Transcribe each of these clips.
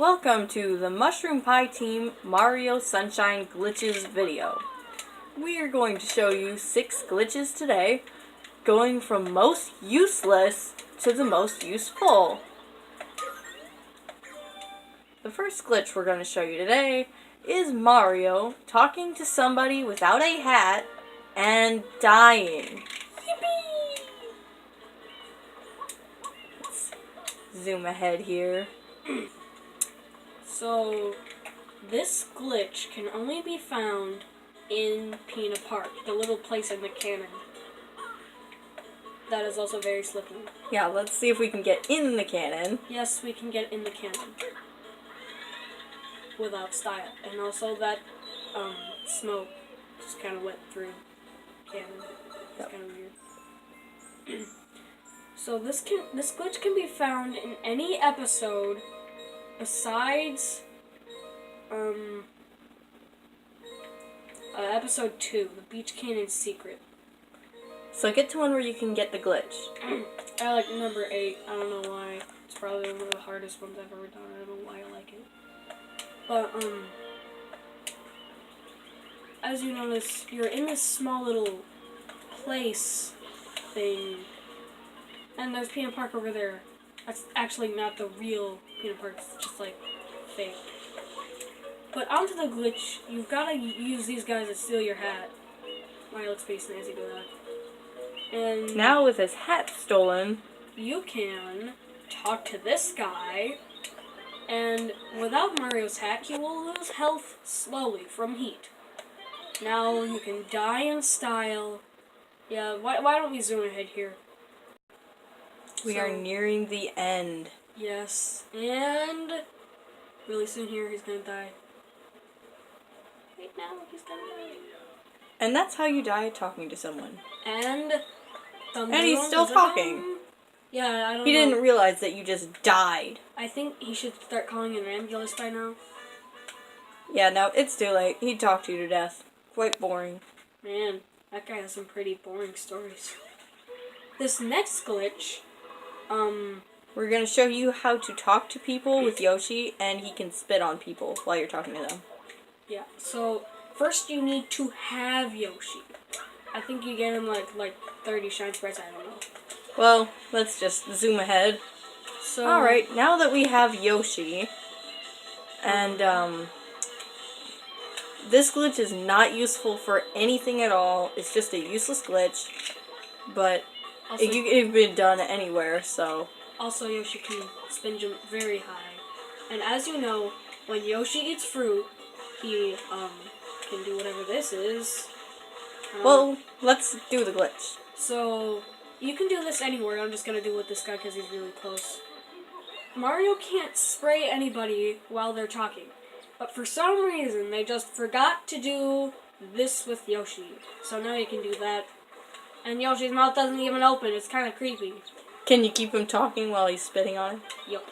Welcome to the Mushroom Pie Team Mario Sunshine Glitches video. We are going to show you 6 glitches today, going from most useless to the most useful. The first glitch we're going to show you today is Mario talking to somebody without a hat and dying. Yippee! Let's zoom ahead here. So, this glitch can only be found in Pina Park, the little place in the cannon. That is also very slippy. Yeah, let's see if we can get in the cannon. Yes, we can get in the cannon. Without style. And also that smoke just kind of went through cannon. It's kind of weird. So this glitch can be found in any episode besides episode 2, the Beach Canyon Secret. So get to one where you can get the glitch. I like number 8. I don't know why. It's probably one of the hardest ones I've ever done. I don't know why I like it. But as you notice, you're in this small little place thing, and there's Pina Park over there. That's actually not the real Pina Park, it's just like fake. But onto the glitch, you've got to use these guys to steal your hat. Mario looks pretty snazzy do that. And now with his hat stolen, you can talk to this guy, and without Mario's hat, he will lose health slowly from heat. Now you can die in style. Yeah, why don't we zoom ahead here? We are nearing the end. Yes, and really soon here he's gonna die. Right now he's gonna die. And that's how you die talking to someone. And he's still talking. Yeah, I don't know. He didn't realize that you just died. I think he should start calling an ambulance by now. Yeah, no, it's too late. He talked you to death. Quite boring. Man, that guy has some pretty boring stories. This next glitch, we're going to show you how to talk to people with Yoshi, and he can spit on people while you're talking to them. Yeah, so first you need to have Yoshi. I think you get him like 30 shine sprites, I don't know. Well, let's just zoom ahead. So, alright, now that we have Yoshi, and this glitch is not useful for anything at all. It's just a useless glitch, but also, it can be done anywhere, so. Also, Yoshi can spin jump very high. And as you know, when Yoshi eats fruit, he can do whatever this is. Well, let's do the glitch. So, you can do this anywhere. I'm just going to do it with this guy because he's really close. Mario can't spray anybody while they're talking. But for some reason, they just forgot to do this with Yoshi. So now you can do that. And Yoshi's mouth doesn't even open. It's kind of creepy. Can you keep him talking while he's spitting on him? Yup.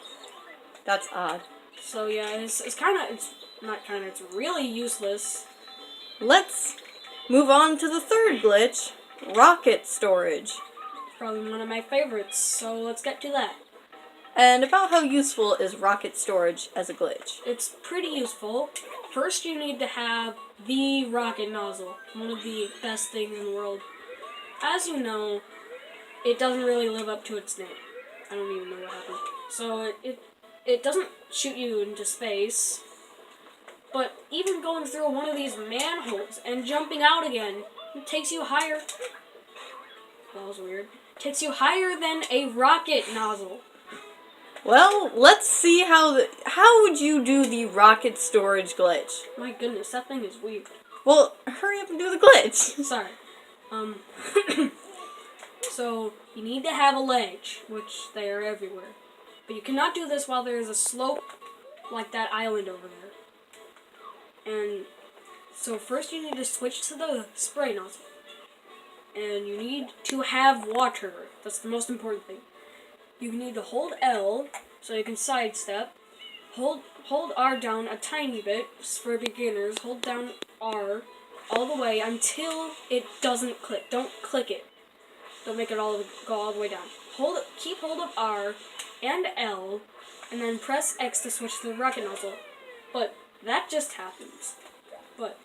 That's odd. So yeah, it's really useless. Let's move on to the third glitch, rocket storage. Probably one of my favorites, so let's get to that. And about how useful is rocket storage as a glitch? It's pretty useful. First you need to have the rocket nozzle, one of the best things in the world. As you know, it doesn't really live up to its name. I don't even know what happened. So it doesn't shoot you into space, but even going through one of these manholes and jumping out again, it takes you higher. That was weird. Takes you higher than a rocket nozzle. Well, let's see how would you do the rocket storage glitch? My goodness, that thing is weird. Well, hurry up and do the glitch. Sorry. So, you need to have a ledge, which they are everywhere. But you cannot do this while there is a slope like that island over there. And so first you need to switch to the spray nozzle. And you need to have water. That's the most important thing. You need to hold L so you can sidestep. Hold R down a tiny bit for beginners. Hold down R all the way until it doesn't click. Don't click it. Don't make it go all the way down. Keep hold of R and L and then press X to switch to the rocket nozzle. But that just happens. But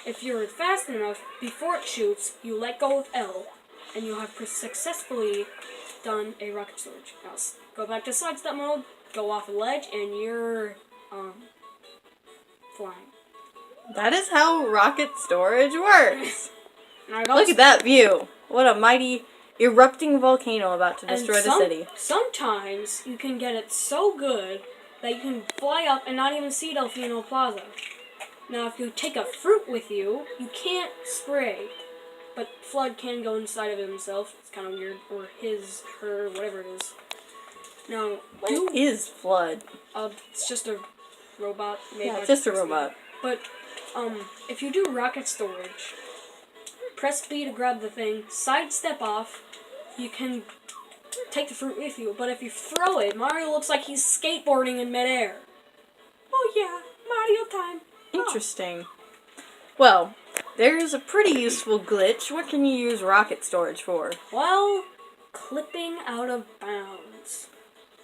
if you're fast enough, before it shoots, you let go of L, and you'll have successfully done a rocket storage. Now, go back to sidestep mode, go off a ledge, and you're flying. That is how rocket storage works. Look at that view. What a mighty erupting volcano about to destroy the city. Sometimes you can get it so good that you can fly up and not even see Delfino Plaza. Now, if you take a fruit with you, you can't spray. But Flood can go inside of himself. It's kind of weird. Or his, her, whatever it is. Now, what is Flood? It's just a robot. Yeah, it's just a robot. But, if you do rocket storage, press B to grab the thing, sidestep off, you can take the fruit with you. But if you throw it, Mario looks like he's skateboarding in midair. Oh yeah, Mario time. Interesting. Well, there's a pretty useful glitch. What can you use rocket storage for? Well, clipping out of bounds.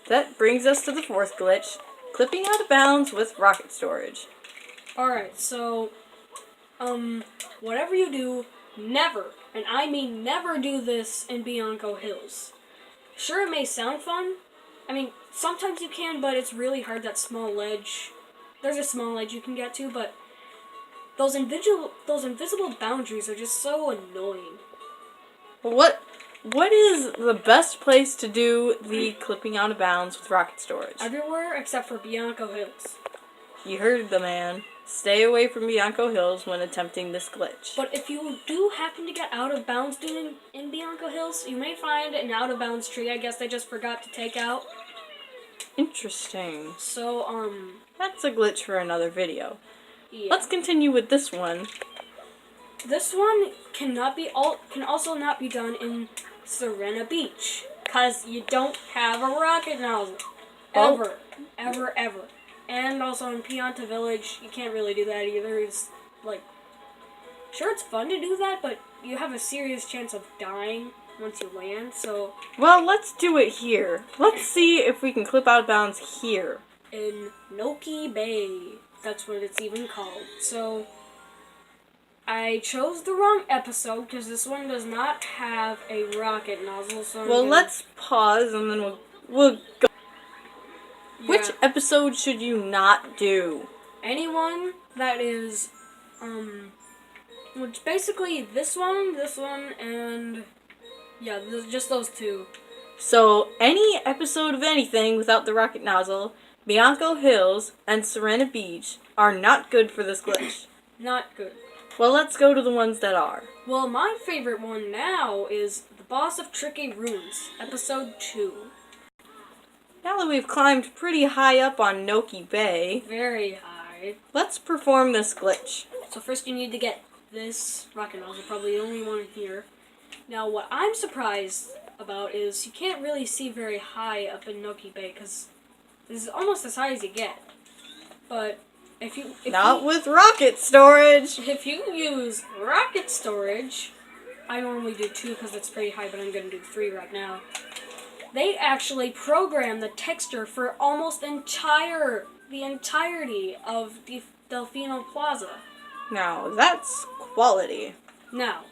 That brings us to the fourth glitch. Clipping out of bounds with rocket storage. Alright, so, whatever you do, never, and I mean never do this in Bianco Hills. Sure, it may sound fun. I mean, sometimes you can, but it's really hard, that small ledge. There's a small ledge you can get to, but those invisible boundaries are just so annoying. What is the best place to do the clipping out of bounds with rocket storage? Everywhere except for Bianco Hills. You heard the man. Stay away from Bianco Hills when attempting this glitch. But if you do happen to get out of bounds in Bianco Hills, you may find an out of bounds tree. I guess they just forgot to take out. Interesting. So, that's a glitch for another video. Yeah. Let's continue with this one. This one can also not be done in Serena Beach, because you don't have a rocket nozzle. Ever. Ever. And also in Pianta Village, you can't really do that either. It's like, sure, it's fun to do that, but you have a serious chance of dying once you land, so... Well, let's do it here. Let's see if we can clip out of bounds here. In Noki Bay. That's what it's even called. So, I chose the wrong episode, because this one does not have a rocket nozzle, so let's pause, and then we'll go. Yeah. Which episode should you not do? Anyone that is, which basically this one, and, yeah, just those two. So, any episode of anything without the rocket nozzle, Bianco Hills, and Serena Beach are not good for this glitch. Not good. Well, let's go to the ones that are. Well, my favorite one now is The Boss of Tricky Runes, episode 2. Now that we've climbed pretty high up on Noki Bay, Very high. let's perform this glitch. So first you need to get this rocket nozzle, probably the only one here. Now what I'm surprised about is you can't really see very high up in Noki Bay, because this is almost as high as you get. But if you with rocket storage. If you use rocket storage, I normally do 2 because it's pretty high, but I'm going to do 3 right now. They actually program the texture for almost the entirety of Delfino Plaza. Now, that's quality. Now,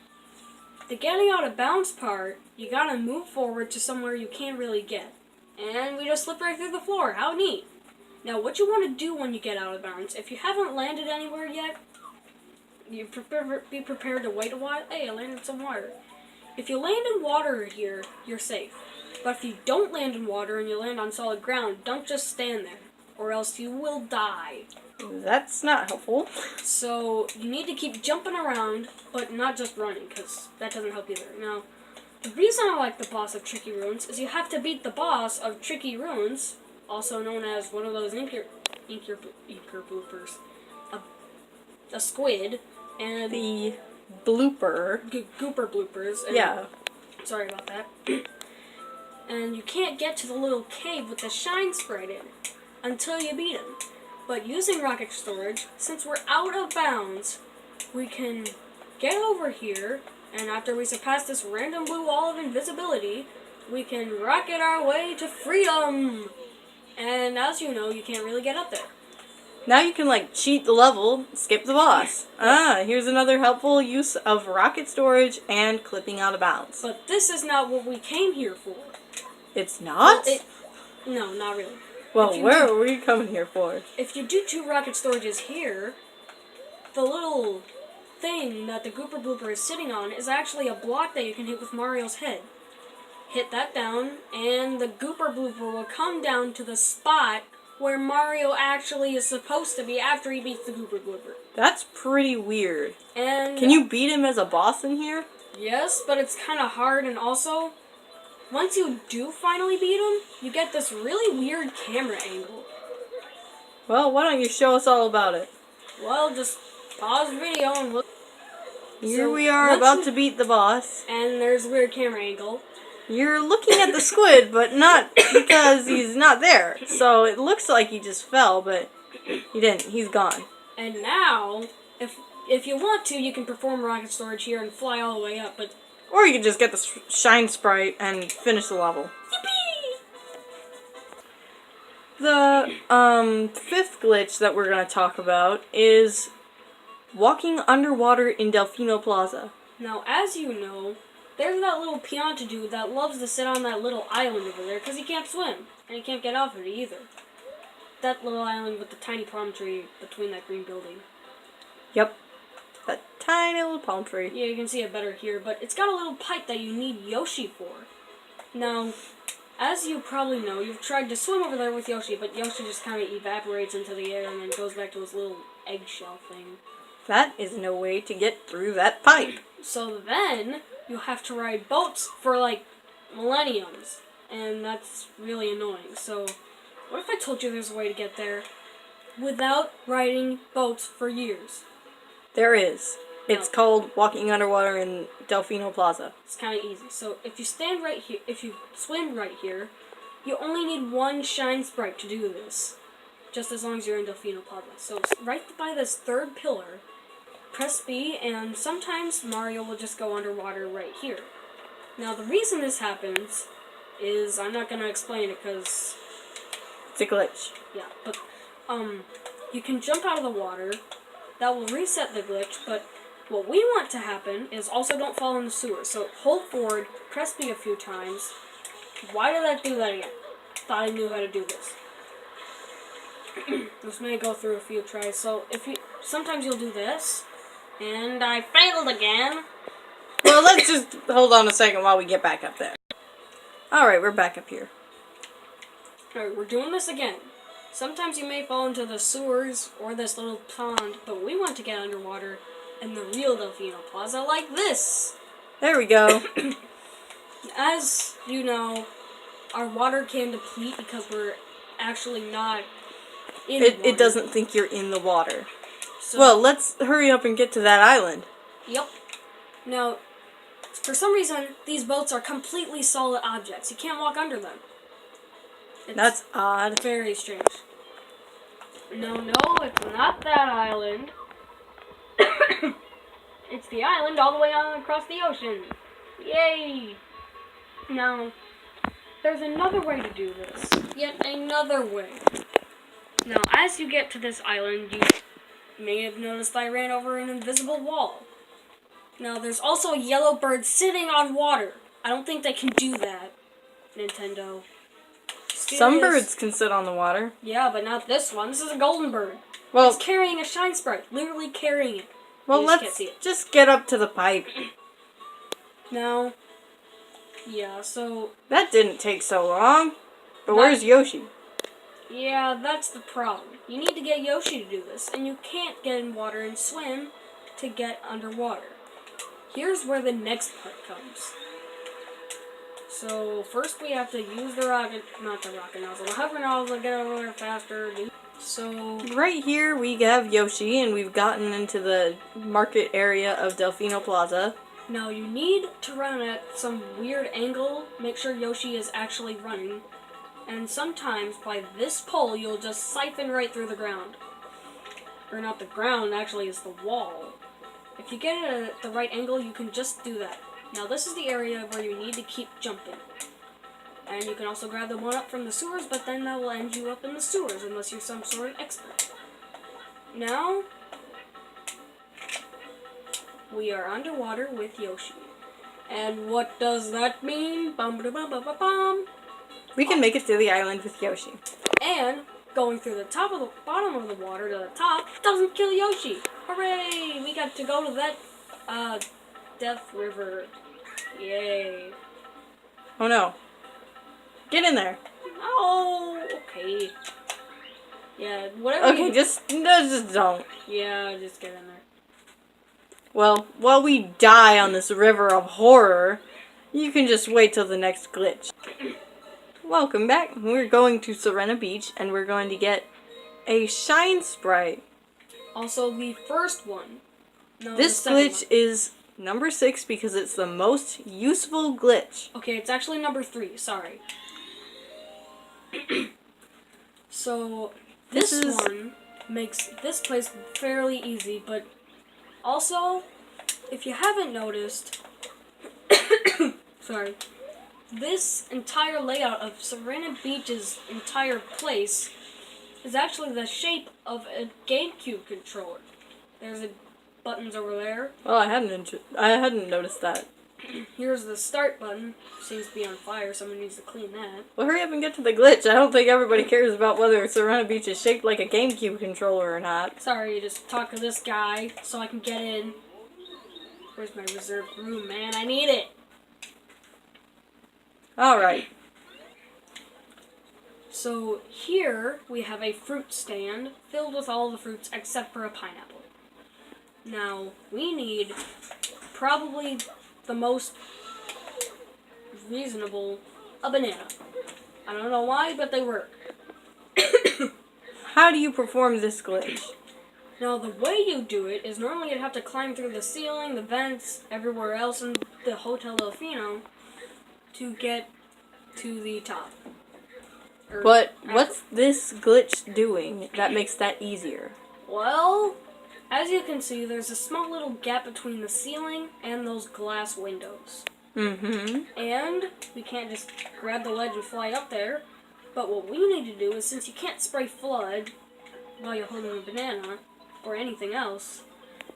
the getting out of bounds part, you gotta move forward to somewhere you can't really get. And we just slip right through the floor. How neat. Now, what you want to do when you get out of bounds, if you haven't landed anywhere yet, be prepared to wait a while. Hey, I landed some water. If you land in water here, you're safe. But if you don't land in water and you land on solid ground, don't just stand there, or else you will die. That's not helpful. So, you need to keep jumping around, but not just running, because that doesn't help either. Now, the reason I like the boss of Tricky Runes is you have to beat the boss of Tricky Runes, also known as one of those inker bloopers, a squid, and the blooper. Gooper bloopers. And, yeah. Sorry about that. And you can't get to the little cave with the shine sprite in it until you beat him. But using rocket storage, since we're out of bounds, we can get over here, and after we surpass this random blue wall of invisibility, we can rocket our way to freedom! And as you know, you can't really get up there. Now you can like cheat the level, skip the boss. Here's another helpful use of rocket storage and clipping out of bounds. But this is not what we came here for. It's not? No, not really. Well, where are we coming here for? If you do 2 rocket storages here, the little thing that the Gooper Blooper is sitting on is actually a block that you can hit with Mario's head. Hit that down, and the Gooper Blooper will come down to the spot where Mario actually is supposed to be after he beats the Gooper Blooper. That's pretty weird. And can you beat him as a boss in here? Yes, but it's kind of hard, and also, once you do finally beat him, you get this really weird camera angle. Well, why don't you show us all about it? Well, just pause the video and look. Here we are about to beat the boss. And there's a weird camera angle. You're looking at the squid, but not because he's not there. So it looks like he just fell, but he didn't. He's gone. And now, if you want to, you can perform rocket storage here and fly all the way up, but... Or you can just get the shine sprite and finish the level. Yippee! The 5th glitch that we're going to talk about is walking underwater in Delfino Plaza. Now, as you know, there's that little Pianta dude that loves to sit on that little island over there because he can't swim, and he can't get off of it either. That little island with the tiny palm tree between that green building. Yep. That tiny little palm tree. Yeah, you can see it better here, but it's got a little pipe that you need Yoshi for. Now, as you probably know, you've tried to swim over there with Yoshi, but Yoshi just kind of evaporates into the air and then goes back to his little eggshell thing. That is no way to get through that pipe. So then, you'll have to ride boats for, like, millenniums. And that's really annoying. So, what if I told you there's a way to get there without riding boats for years? There is. It's called walking underwater in Delfino Plaza. It's kind of easy. So, if you stand right here, if you swim right here, you only need 1 shine sprite to do this. Just as long as you're in Delfino Plaza. So, right by this 3rd pillar, press B, and sometimes Mario will just go underwater right here. Now, the reason this happens is, I'm not going to explain it because... It's a glitch. Yeah, but, you can jump out of the water. That will reset the glitch, but what we want to happen is also don't fall in the sewer. So, hold forward, press B a few times. Why did I do that again? Thought I knew how to do this. This may go through a few tries, so sometimes you'll do this. And I failed again. Well, let's just hold on a second while we get back up there. Alright, we're back up here. Alright, we're doing this again. Sometimes you may fall into the sewers or this little pond, but we want to get underwater in the real Delfino Plaza like this. There we go. As you know, our water can deplete because we're actually not in the water. It doesn't think you're in the water. So, well, let's hurry up and get to that island. Yep. Now, for some reason, these boats are completely solid objects. You can't walk under them. That's odd. Very strange. No, it's not that island. It's the island all the way on across the ocean. Yay! Now, there's another way to do this. Yet another way. Now, as you get to this island, you may have noticed I ran over an invisible wall. Now, there's also a yellow bird sitting on water. I don't think they can do that, Nintendo. Some birds can sit on the water. Yeah, but not this one. This is a golden bird. Well, it's carrying a shine sprite. Literally carrying it. Well, let's just get up to the pipe. Now, yeah, so... That didn't take so long. But where's Yoshi? Yeah, that's the problem. You need to get Yoshi to do this, and you can't get in water and swim to get underwater. Here's where the next part comes. So, first we have to use the rocket nozzle, the hover nozzle to get over there faster. So, right here we have Yoshi, and we've gotten into the market area of Delfino Plaza. Now you need to run at some weird angle, make sure Yoshi is actually running, and sometimes by this pole you'll just siphon right through the ground. Or not the ground, actually it's the wall. If you get it at the right angle, you can just do that. Now this is the area where you need to keep jumping. And you can also grab the one up from the sewers, but then that will end you up in the sewers unless you're some sort of expert. Now, we are underwater with Yoshi. And what does that mean? Bum ba bum ba bum. We can make it to the island with Yoshi. And going through the top of the bottom of the water to the top doesn't kill Yoshi. Hooray! We got to go to that Death River. Yay. Oh no. Get in there. Oh, okay. Yeah, whatever. Okay, just don't. Yeah, just get in there. Well, while we die on this river of horror, you can just wait till the next glitch. Welcome back. We're going to Serena Beach, and we're going to get a Shine Sprite. Also, the first one. No, this glitch is number 6 because it's the most useful glitch. Okay, it's actually number 3. Sorry. So, this one makes this place fairly easy, but also, if you haven't noticed, sorry, this entire layout of Serena Beach's entire place is actually the shape of a GameCube controller. There's buttons over there. Well, I hadn't noticed that. Here's the start button. Seems to be on fire. Someone needs to clean that. Well, hurry up and get to the glitch. I don't think everybody cares about whether Serena Beach is shaped like a GameCube controller or not. Sorry, just talk to this guy so I can get in. Where's my reserved room, man? I need it. Alright. So here we have a fruit stand filled with all the fruits except for a pineapple. Now, we need probably the most reasonable, a banana. I don't know why, but they work. How do you perform this glitch? Now, the way you do it is normally you'd have to climb through the ceiling, the vents, everywhere else in the Hotel Delfino to get to the top. But what's this glitch doing that makes that easier? Well, as you can see, there's a small little gap between the ceiling and those glass windows. Mm-hmm. And we can't just grab the ledge and fly up there. But what we need to do is, since you can't spray flood while you're holding a banana or anything else,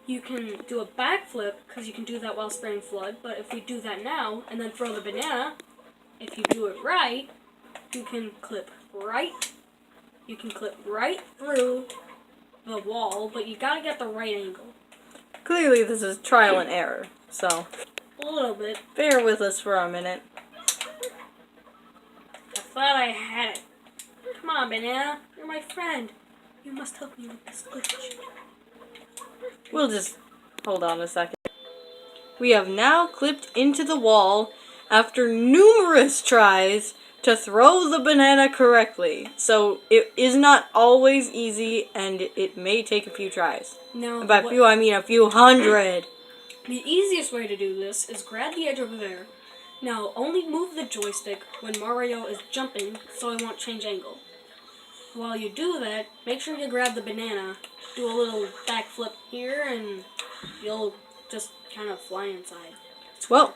you can do a backflip, because you can do that while spraying flood. But if we do that now and then throw the banana, if you do it right, you can clip right through the wall, but you gotta get the right angle. Clearly this is trial and error, so A little bit. bear with us for a minute. I thought I had it. Come on, banana. You're my friend. You must help me with this glitch. We'll just hold on a second. We have now clipped into the wall after numerous tries to throw the banana correctly. So it is not always easy, and it may take a few tries. Now, And by few, I mean a few hundred. the easiest way to do this is grab the edge over there. Now, only move the joystick when Mario is jumping so I won't change angle. While you do that, make sure you grab the banana, do a little backflip here, and you'll just kind of fly inside. Well,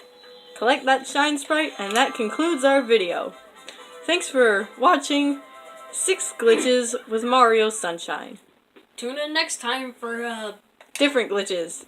collect that Shine Sprite, and that concludes our video. Thanks for watching 6 Glitches with Mario Sunshine. Tune in next time for Different glitches.